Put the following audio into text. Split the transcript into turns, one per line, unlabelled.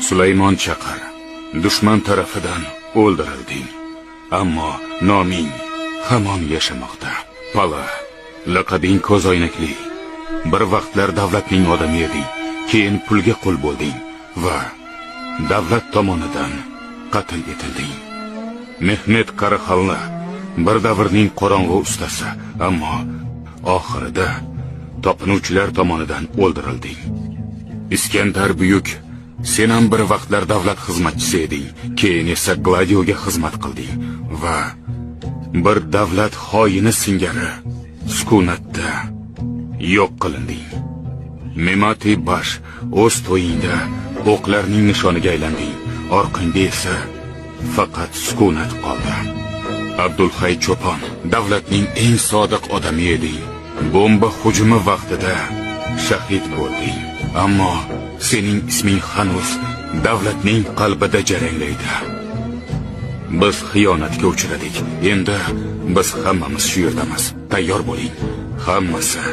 Sulaymon chaqar, dushman tarafidan o'ldirilding. Ammo noming hamon yashamoqda. Pala, laqabing ko'zoynakli. Bir vaqtlar davlatning odami eding, keyin pulga qul bo'lding va davlat tomonidan qatl etilding. Mehmet Qaraxalni bir davrning qorong'u ustasi, ammo oxirida topinuvchilar tomonidan o'ldirilding. Iskandar buyuk, sen ham bir vaqtlar davlat xizmatchisi eding, keyin esa Gladioga xizmat qilding va bir davlat xoini singari sukunatda yo'q qilinding. Memati Bash, o'z to'yingda o'qlarning nishoniga aylanding, orqangda esa faqat sukunat qoldi. Abdulhay Cho'pon, davlatning eng sodiq odami eding. Bomba hujumi vaqtida shahid bo'lding. Ammo sening isming hanuz davlatning qalbida jaranglaydi. Biz xiyonatga uchradik. Endi biz hammamiz shu yerdamiz. Tayyor bo'ling. Hammasi